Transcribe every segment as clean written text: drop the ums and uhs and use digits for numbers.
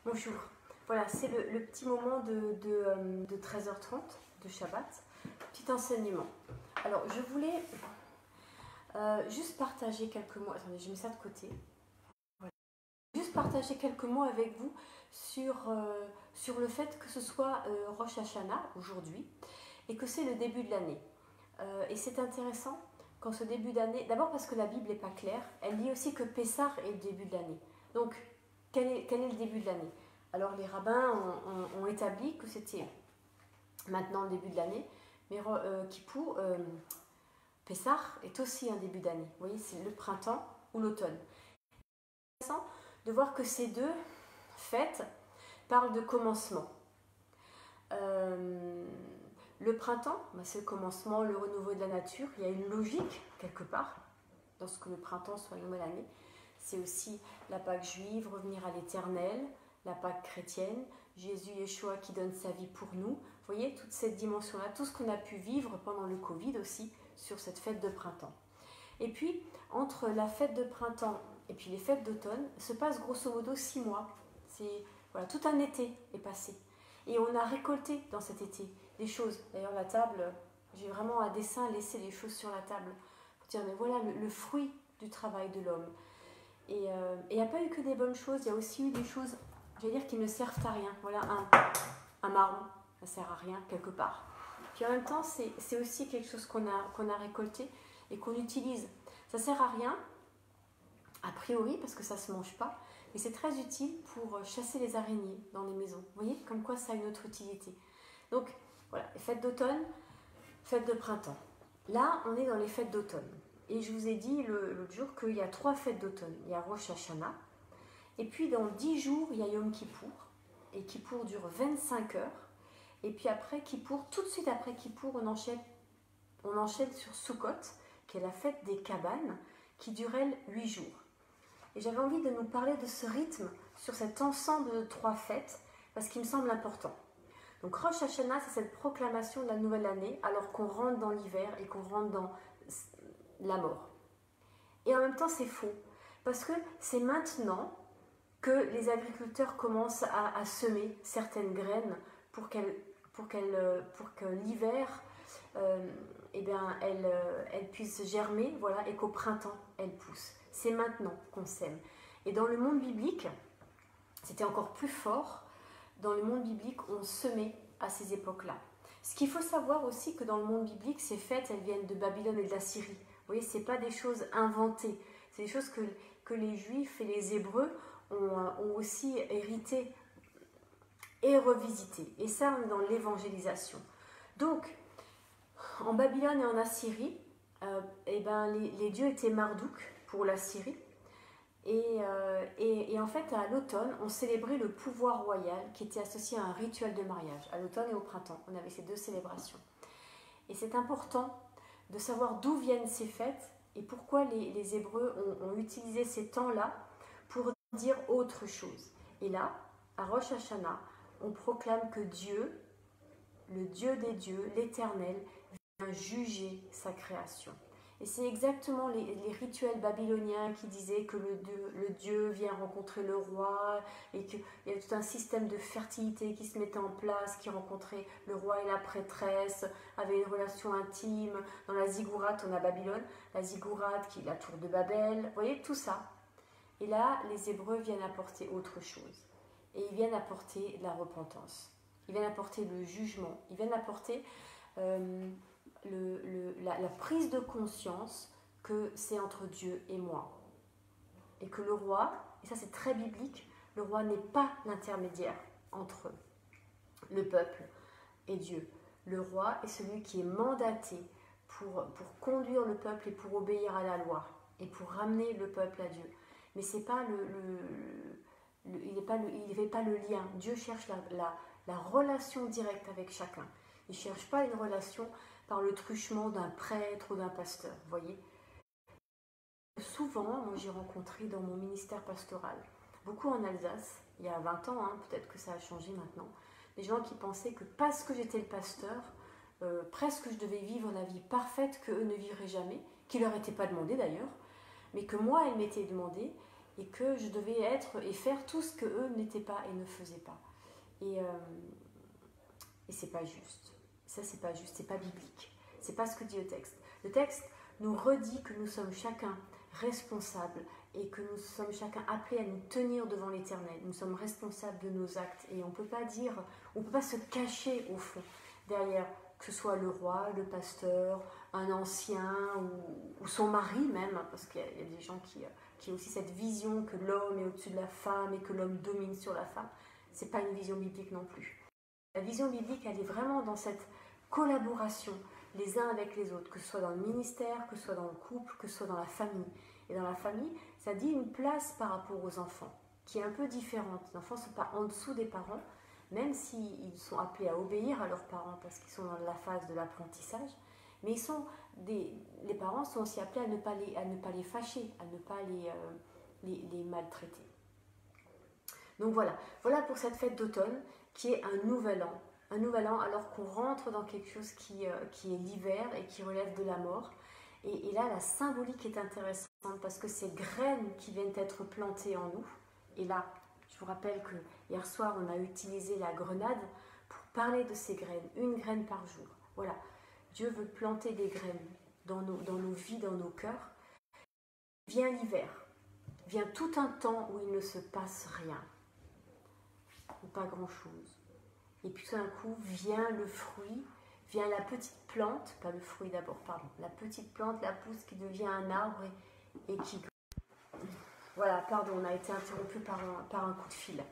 Bonjour. Voilà, c'est le petit moment de 13h30 de Shabbat. Petit enseignement. Alors, je voulais juste partager quelques mots. Attendez, je mets ça de côté. Voilà. Juste partager quelques mots avec vous sur le fait que ce soit Rosh Hashanah aujourd'hui et que c'est le début de l'année. Et c'est intéressant quand ce début d'année, d'abord parce que la Bible n'est pas claire, elle dit aussi que Pessah est le début de l'année. Donc, quel est le début de l'année? Alors les rabbins ont établi que c'était maintenant le début de l'année, mais Pessah est aussi un début d'année. Vous voyez, c'est le printemps ou l'automne. C'est intéressant de voir que ces deux fêtes parlent de commencement. Le printemps, c'est le commencement, le renouveau de la nature. Il y a une logique quelque part dans ce que le printemps soit une nouvelle année. C'est aussi la Pâque juive, revenir à l'éternel, la Pâque chrétienne, Jésus Yeshua qui donne sa vie pour nous. Vous voyez, toute cette dimension-là, tout ce qu'on a pu vivre pendant le Covid aussi sur cette fête de printemps. Et puis, entre la fête de printemps et puis les fêtes d'automne, se passe grosso modo 6 mois. Voilà, tout un été est passé. Et on a récolté dans cet été des choses. D'ailleurs, la table, j'ai vraiment à dessein laissé les choses sur la table pour dire, mais voilà le fruit du travail de l'homme. Et il n'y a pas eu que des bonnes choses, il y a aussi eu des choses, j'allais dire, qui ne servent à rien. Voilà, un marron, ça ne sert à rien quelque part. Puis en même temps, c'est aussi quelque chose qu'on a récolté et qu'on utilise. Ça ne sert à rien, a priori, parce que ça ne se mange pas, mais c'est très utile pour chasser les araignées dans les maisons. Vous voyez, comme quoi ça a une autre utilité. Donc, voilà, fête d'automne, fête de printemps. Là, on est dans les fêtes d'automne. Et je vous ai dit l'autre jour qu'il y a 3 fêtes d'automne. Il y a Rosh Hashanah, et puis dans 10 jours, il y a Yom Kippour. Et Kippour dure 25 heures. Et puis après Kippour, tout de suite après Kippour, on enchaîne sur Sukkot, qui est la fête des cabanes, qui dure elle 8 jours. Et j'avais envie de nous parler de ce rythme sur cet ensemble de 3 fêtes, parce qu'il me semble important. Donc Rosh Hashanah, c'est cette proclamation de la nouvelle année, alors qu'on rentre dans l'hiver et qu'on rentre dans la mort. Et en même temps, c'est faux, parce que c'est maintenant que les agriculteurs commencent à semer certaines graines pour que l'hiver, elle puisse germer, voilà, et qu'au printemps, elle pousse. C'est maintenant qu'on sème. Et dans le monde biblique, c'était encore plus fort. Dans le monde biblique, on semait à ces époques-là. Ce qu'il faut savoir aussi, que dans le monde biblique, ces fêtes, elles viennent de Babylone et de la Syrie. Vous voyez, ce n'est pas des choses inventées. C'est des choses que les Juifs et les Hébreux ont aussi hérité et revisité. Et ça, on est dans l'évangélisation. Donc, en Babylone et en Assyrie, les dieux étaient Marduk pour la Syrie. Et en fait, à l'automne, on célébrait le pouvoir royal qui était associé à un rituel de mariage. À l'automne et au printemps, on avait ces 2 célébrations. Et c'est important de savoir d'où viennent ces fêtes et pourquoi les Hébreux ont utilisé ces temps-là pour dire autre chose. Et là, à Rosh Hashanah, on proclame que Dieu, le Dieu des dieux, l'Éternel, vient juger sa création. Et c'est exactement les rituels babyloniens qui disaient que le Dieu vient rencontrer le roi et qu'il y a tout un système de fertilité qui se mettait en place, qui rencontrait le roi et la prêtresse, avait une relation intime. Dans la ziggourate, on a Babylone, la ziggourate qui est la tour de Babel, vous voyez tout ça. Et là, les Hébreux viennent apporter autre chose. Et ils viennent apporter la repentance. Ils viennent apporter le jugement. Ils viennent apporter la prise de conscience que c'est entre Dieu et moi. Et que le roi, et ça c'est très biblique, le roi n'est pas l'intermédiaire entre le peuple et Dieu. Le roi est celui qui est mandaté pour conduire le peuple et pour obéir à la loi et pour ramener le peuple à Dieu. Mais c'est pas il ne fait pas le lien. Dieu cherche la relation directe avec chacun. Il ne cherche pas une relation par le truchement d'un prêtre ou d'un pasteur, vous voyez. Souvent, moi j'ai rencontré dans mon ministère pastoral, beaucoup en Alsace, il y a 20 ans, peut-être que ça a changé maintenant, des gens qui pensaient que parce que j'étais le pasteur, presque je devais vivre la vie parfaite qu'eux ne vivraient jamais, qui leur était pas demandé d'ailleurs, mais que moi elle m'était demandée, et que je devais être et faire tout ce que eux n'étaient pas et ne faisaient pas. Et c'est pas juste. Ça, c'est pas juste, c'est pas biblique. C'est pas ce que dit le texte. Le texte nous redit que nous sommes chacun responsables et que nous sommes chacun appelés à nous tenir devant l'Éternel. Nous sommes responsables de nos actes et on peut pas dire, on peut pas se cacher au fond derrière que ce soit le roi, le pasteur, un ancien ou son mari même, parce qu'il y a des gens qui ont aussi cette vision que l'homme est au-dessus de la femme et que l'homme domine sur la femme. C'est pas une vision biblique non plus. La vision biblique, elle est vraiment dans cette collaboration les uns avec les autres, que ce soit dans le ministère, que ce soit dans le couple, que ce soit dans la famille. Et dans la famille, ça dit une place par rapport aux enfants, qui est un peu différente. Les enfants ne sont pas en dessous des parents, même s'ils sont appelés à obéir à leurs parents parce qu'ils sont dans la phase de l'apprentissage, mais les parents sont aussi appelés à ne pas les fâcher, à ne pas les maltraiter. Donc voilà pour cette fête d'automne qui est un nouvel an. Un nouvel an alors qu'on rentre dans quelque chose qui est l'hiver et qui relève de la mort. Et là, la symbolique est intéressante parce que ces graines qui viennent être plantées en nous, et là, je vous rappelle que hier soir, on a utilisé la grenade pour parler de ces graines, une graine par jour. Voilà, Dieu veut planter des graines dans nos vies, dans nos cœurs. Vient l'hiver, vient tout un temps où il ne se passe rien, ou pas grand-chose. Et puis tout d'un coup, vient le fruit, vient la petite plante, pas le fruit d'abord, pardon, la petite plante, la pousse qui devient un arbre et qui... Voilà, pardon, on a été interrompu par un coup de fil.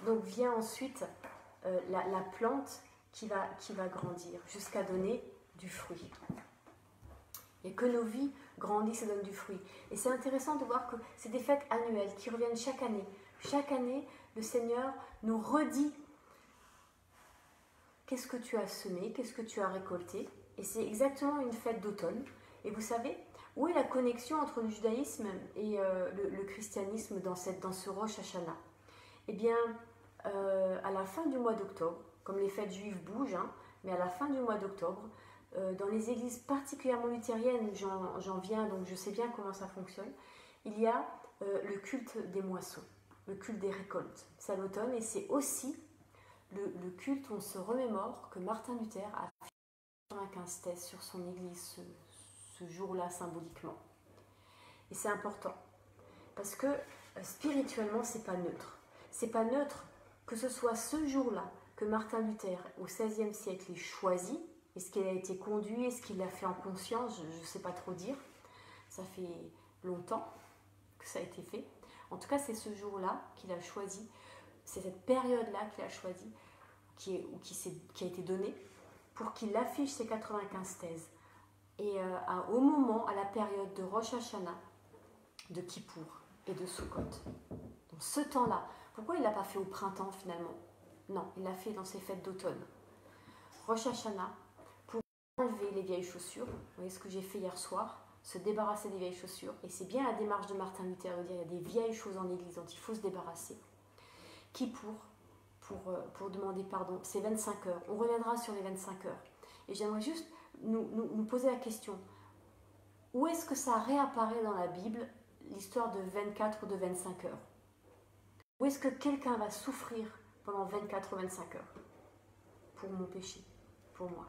Donc vient ensuite la plante qui va grandir jusqu'à donner du fruit. Et que nos vies grandissent et donnent du fruit. Et c'est intéressant de voir que c'est des fêtes annuelles qui reviennent chaque année. Chaque année, le Seigneur nous redit qu'est-ce que tu as semé, qu'est-ce que tu as récolté. Et c'est exactement une fête d'automne. Et vous savez, où est la connexion entre le judaïsme et le christianisme dans ce Rosh Hashanah? Eh bien, à la fin du mois d'octobre, comme les fêtes juives bougent, mais à la fin du mois d'octobre, dans les églises particulièrement luthériennes, j'en viens, donc je sais bien comment ça fonctionne, il y a le culte des moissons, le culte des récoltes. C'est à l'automne et c'est aussi le culte où on se remémore que Martin Luther a fait 95 thèses sur son église ce jour-là symboliquement. Et c'est important parce que spirituellement, c'est pas neutre. C'est pas neutre que ce soit ce jour-là que Martin Luther, au XVIe siècle, ait choisi. Est-ce qu'il a été conduit? Est-ce qu'il l'a fait en conscience? Je ne sais pas trop dire. Ça fait longtemps que ça a été fait. En tout cas, c'est ce jour-là qu'il a choisi. C'est cette période-là qu'il a choisi, qui a été donnée pour qu'il affiche ses 95 thèses. Et au moment, à la période de Rosh Hashanah, de Kippour et de Sukkot. Dans ce temps-là, pourquoi il ne l'a pas fait au printemps finalement? Non, il l'a fait dans ses fêtes d'automne. Rosh Hashanah, pour enlever les vieilles chaussures, vous voyez ce que j'ai fait hier soir, se débarrasser des vieilles chaussures, et c'est bien la démarche de Martin Luther de dire il y a des vieilles choses en l'église dont il faut se débarrasser. Kippour, pour demander pardon, c'est 25 heures. On reviendra sur les 25 heures. Et j'aimerais juste nous poser la question, où est-ce que ça réapparaît dans la Bible, l'histoire de 24 ou de 25 heures? Où est-ce que quelqu'un va souffrir pendant 24 ou 25 heures pour mon péché, pour moi?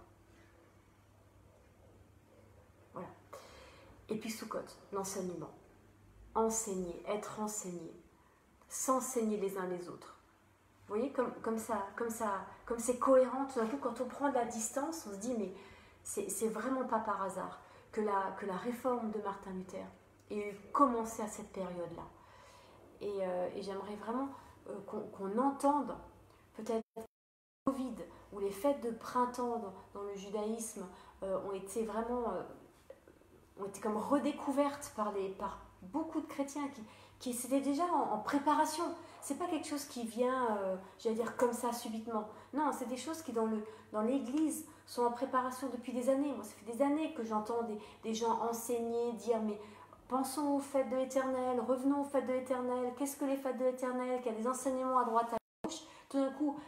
Voilà. Et puis Sukkot, l'enseignement. Enseigner, être enseigné, s'enseigner les uns les autres. Vous voyez, comme c'est cohérent, tout d'un coup, quand on prend de la distance, on se dit, mais c'est vraiment pas par hasard que la réforme de Martin Luther ait commencé à cette période-là. Et j'aimerais vraiment qu'on entende peut-être le Covid ou les fêtes de printemps dans le judaïsme ont été comme redécouvertes par beaucoup de chrétiens qui c'était déjà en préparation. C'est pas quelque chose qui vient, j'allais dire, comme ça subitement. Non, c'est des choses qui dans l'église sont en préparation depuis des années. Moi, ça fait des années que j'entends des gens enseigner, dire mais pensons aux fêtes de l'Éternel, revenons aux fêtes de l'Éternel, qu'est-ce que les fêtes de l'Éternel, qu'il y a des enseignements à droite, à gauche. Tout d'un coup,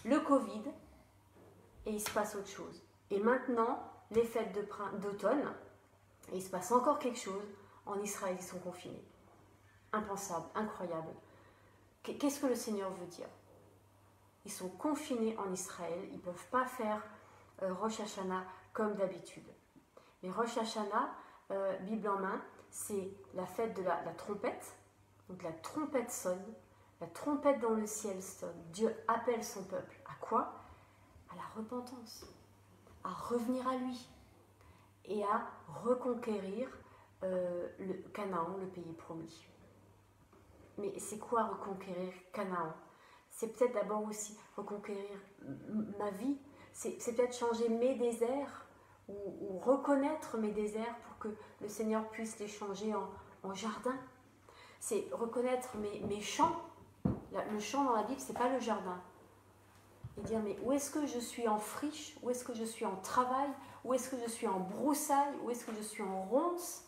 le Covid, et il se passe autre chose. Et maintenant, les fêtes d'automne, et il se passe encore quelque chose, en Israël, ils sont confinés. impensable, incroyable. Qu'est-ce que le Seigneur veut dire? Ils sont confinés en Israël, ils ne peuvent pas faire Rosh Hashanah comme d'habitude. Mais Rosh Hashanah, Bible en main, c'est la fête de la trompette. Donc la trompette sonne, la trompette dans le ciel sonne. Dieu appelle son peuple. À quoi? À la repentance, à revenir à lui et à reconquérir le Canaan, le pays promis. Mais c'est quoi reconquérir Canaan? C'est peut-être d'abord aussi reconquérir ma vie. C'est peut-être changer mes déserts ou reconnaître mes déserts pour que le Seigneur puisse les changer en jardin. C'est reconnaître mes champs. Le champ dans la Bible, ce n'est pas le jardin. Et dire, mais où est-ce que je suis en friche? Où est-ce que je suis en travail? Où est-ce que je suis en broussailles? Où est-ce que je suis en ronces?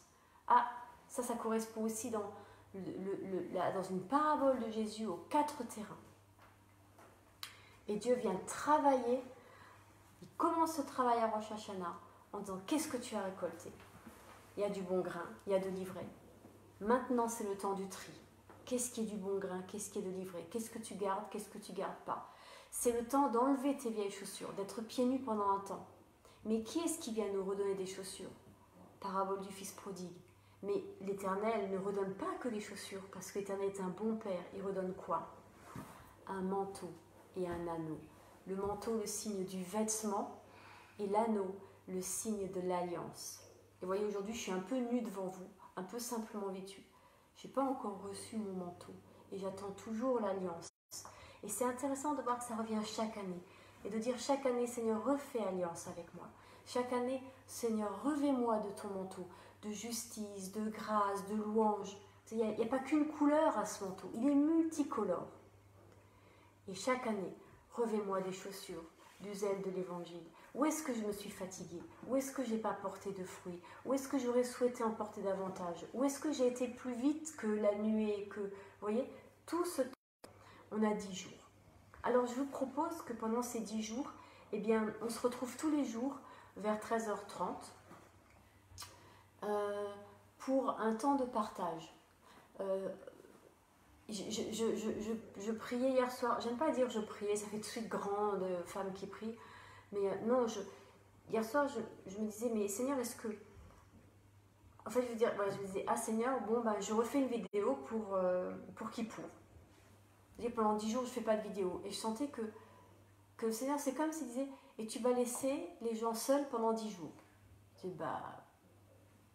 Ah, ça correspond aussi dans une parabole de Jésus aux 4 terrains. Et Dieu vient travailler, il commence ce travail à Rosh Hashanah en disant, qu'est-ce que tu as récolté? Il y a du bon grain, il y a de l'ivraie. Maintenant, c'est le temps du tri. Qu'est-ce qui est du bon grain? Qu'est-ce qui est de l'ivraie? Qu'est-ce que tu gardes? Qu'est-ce que tu ne gardes pas? C'est le temps d'enlever tes vieilles chaussures, d'être pieds nus pendant un temps. Mais qui est-ce qui vient nous redonner des chaussures? Parabole du fils prodigue. Mais l'Éternel ne redonne pas que des chaussures, parce que l'Éternel est un bon père. Il redonne quoi? Un manteau et un anneau. Le manteau, le signe du vêtement, et l'anneau, le signe de l'alliance. Et vous voyez, aujourd'hui, je suis un peu nue devant vous, un peu simplement vêtue. Je n'ai pas encore reçu mon manteau, et j'attends toujours l'alliance. Et c'est intéressant de voir que ça revient chaque année, et de dire chaque année, Seigneur, refais alliance avec moi. Chaque année, Seigneur, revêt-moi de ton manteau, de justice, de grâce, de louange. Il n'y a pas qu'une couleur à ce manteau, il est multicolore. Et chaque année, revêt-moi des chaussures, du zèle de l'évangile. Où est-ce que je me suis fatiguée? Où est-ce que je n'ai pas porté de fruits? Où est-ce que j'aurais souhaité en porter davantage? Où est-ce que j'ai été plus vite que la nuée? Vous voyez, tout ce temps, on a 10 jours. Alors je vous propose que pendant ces 10 jours, eh bien, on se retrouve tous les jours vers 13h30 pour un temps de partage. Je priais hier soir, j'aime pas dire je priais, ça fait tout de suite grande femme qui prie, mais non, hier soir je me disais, mais Seigneur, est-ce que... En fait, je me disais, ah Seigneur, bon, je refais une vidéo pour Kippour. Pendant 10 jours, je fais pas de vidéo. Et je sentais que le Seigneur, c'est comme s'il disait, et tu vas laisser les gens seuls pendant 10 jours. Je dis,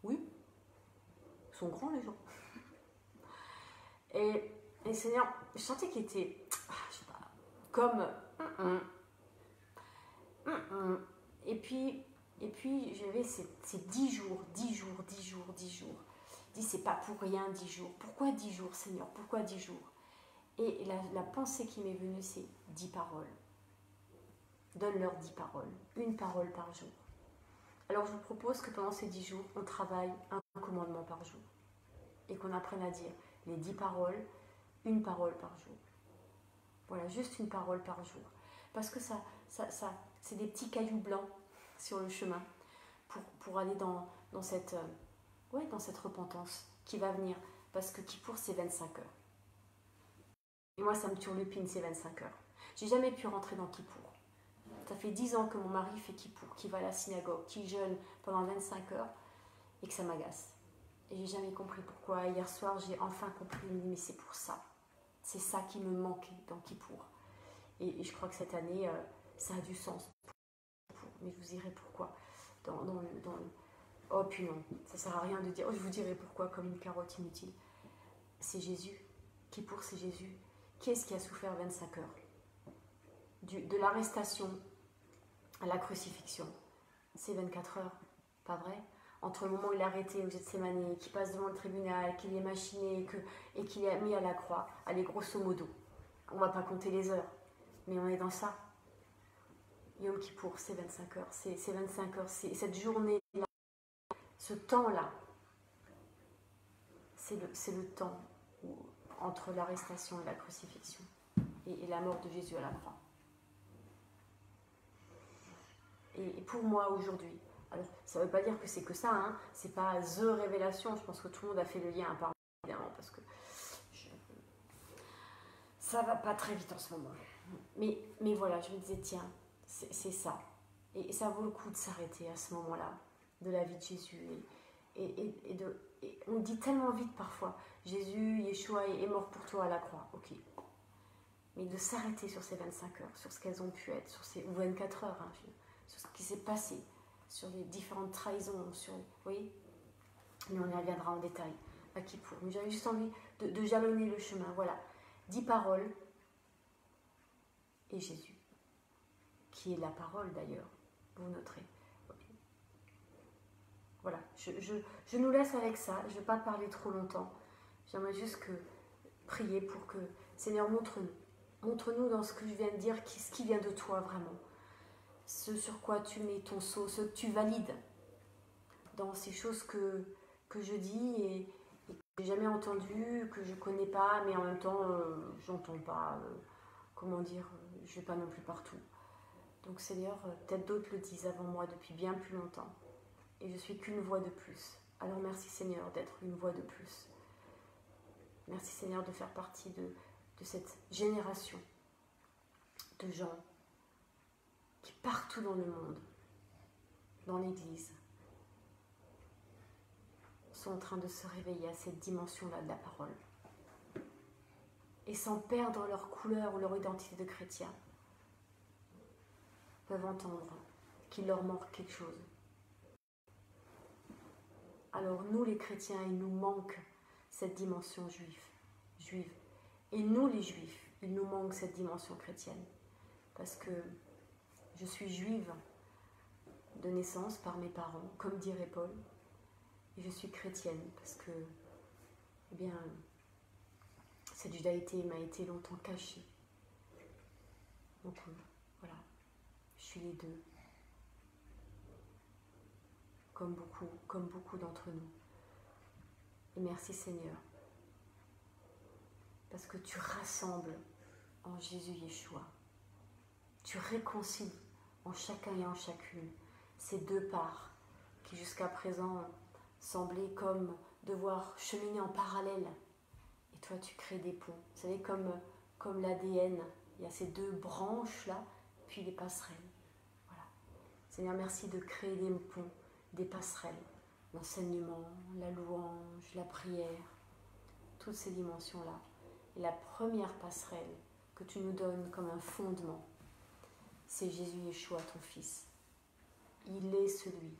oui, ils sont grands les gens. Et Seigneur, je sentais qu'il était, je sais pas, comme... Et puis j'avais ces 10 jours. Je dis, c'est pas pour rien 10 jours. Pourquoi 10 jours, Seigneur? Pourquoi 10 jours? Et la pensée qui m'est venue, c'est 10 paroles. Donne-leur 10 paroles. Une parole par jour. Alors je vous propose que pendant ces 10 jours, on travaille un commandement par jour. Et qu'on apprenne à dire les 10 paroles, une parole par jour. Voilà, juste une parole par jour. Parce que ça c'est des petits cailloux blancs sur le chemin pour aller dans cette repentance qui va venir. Parce que Kippour, c'est 25 heures. Et moi, ça me turlupine ces 25 heures. J'ai jamais pu rentrer dans Kippour. Ça fait 10 ans que mon mari fait Kippour, qui va à la synagogue, qui jeûne pendant 25 heures, et que ça m'agace. Et j'ai jamais compris pourquoi. Hier soir, j'ai enfin compris, mais c'est pour ça. C'est ça qui me manquait dans Kippour. Et je crois que cette année, ça a du sens. Mais je vous dirai pourquoi. Oh, puis non, ça sert à rien de dire, je vous dirai pourquoi, comme une carotte inutile. C'est Jésus. Kippour, c'est Jésus. Qui est-ce qui a souffert 25 heures? De l'arrestation à la crucifixion. C'est 24 heures, pas vrai? Entre le moment où il est arrêté au Gethsémani, qu'il passe devant le tribunal, qu'il est machiné et qu'il est mis à la croix, allez, grosso modo. On ne va pas compter les heures, mais on est dans ça. Yom Kippour, c'est 25 heures. C'est 25 heures, c'est cette journée-là, ce temps-là, c'est le temps entre l'arrestation et la crucifixion et la mort de Jésus à la croix. Et pour moi aujourd'hui, alors ça ne veut pas dire que c'est que ça, hein, c'est pas the révélation, je pense que tout le monde a fait le lien, évidemment, parce que ça va pas très vite en ce moment. Mais voilà, je me disais, tiens, c'est ça. Et ça vaut le coup de s'arrêter à ce moment-là, de la vie de Jésus. Et on dit tellement vite parfois, Jésus, Yeshua est mort pour toi à la croix. Ok. Mais de s'arrêter sur ces 25 heures, sur ce qu'elles ont pu être, sur ces, ou 24 heures, hein, sur ce qui s'est passé, sur les différentes trahisons, sur, vous voyez. Mais on y reviendra en détail. À qui pour. Mais j'avais juste envie de jalonner le chemin. Voilà. 10 paroles et Jésus, qui est la parole d'ailleurs, vous noterez. Voilà, je nous laisse avec ça, je ne vais pas parler trop longtemps. J'aimerais juste prier pour que, Seigneur, montre-nous. Montre-nous dans ce que je viens de dire, ce qui vient de toi vraiment. Ce sur quoi tu mets ton sceau, ce que tu valides dans ces choses que je dis et que je n'ai jamais entendues, que je ne connais pas, mais en même temps, j'entends pas, comment dire, je ne vais pas non plus partout. Donc Seigneur, peut-être d'autres le disent avant moi depuis bien plus longtemps. Et je suis qu'une voix de plus. Alors merci Seigneur d'être une voix de plus. Merci Seigneur de faire partie de cette génération de gens qui partout dans le monde, dans l'Église, sont en train de se réveiller à cette dimension-là de la parole. Et sans perdre leur couleur ou leur identité de chrétien, peuvent entendre qu'il leur manque quelque chose. Alors nous les chrétiens, il nous manque cette dimension juive. Et nous les juifs, il nous manque cette dimension chrétienne. Parce que je suis juive de naissance par mes parents, comme dirait Paul. Et je suis chrétienne parce que, eh bien, cette judaïté m'a été longtemps cachée. Donc voilà, je suis les deux. Comme beaucoup d'entre nous. Et merci Seigneur, parce que tu rassembles en Jésus Yeshua. Tu réconcilies en chacun et en chacune ces deux parts qui jusqu'à présent semblaient comme devoir cheminer en parallèle. Et toi tu crées des ponts. Vous savez, comme l'ADN, il y a ces deux branches-là, puis les passerelles. Voilà. Seigneur, merci de créer des ponts, des passerelles, l'enseignement, la louange, la prière, toutes ces dimensions-là. Et la première passerelle que tu nous donnes comme un fondement, c'est Jésus Yeshua, ton Fils. Il est celui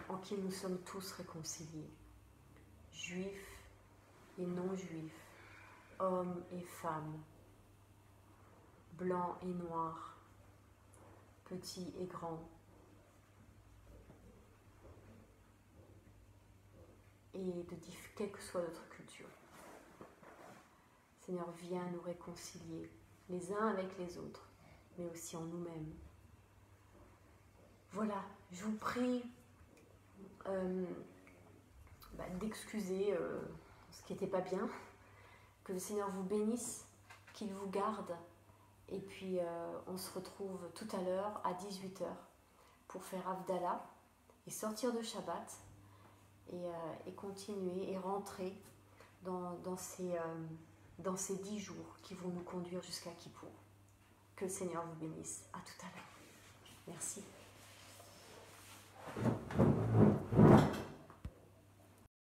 en qui nous sommes tous réconciliés, juifs et non-juifs, hommes et femmes, blancs et noirs, petits et grands, et de quelle que soit notre culture. Seigneur, viens nous réconcilier les uns avec les autres, mais aussi en nous-mêmes. Voilà, je vous prie d'excuser ce qui n'était pas bien, que le Seigneur vous bénisse, qu'il vous garde, et puis on se retrouve tout à l'heure à 18h pour faire Havdalah et sortir de Shabbat et continuer et rentrer dans ces 10 jours qui vont nous conduire jusqu'à Kippour. Que le Seigneur vous bénisse. À tout à l'heure. Merci.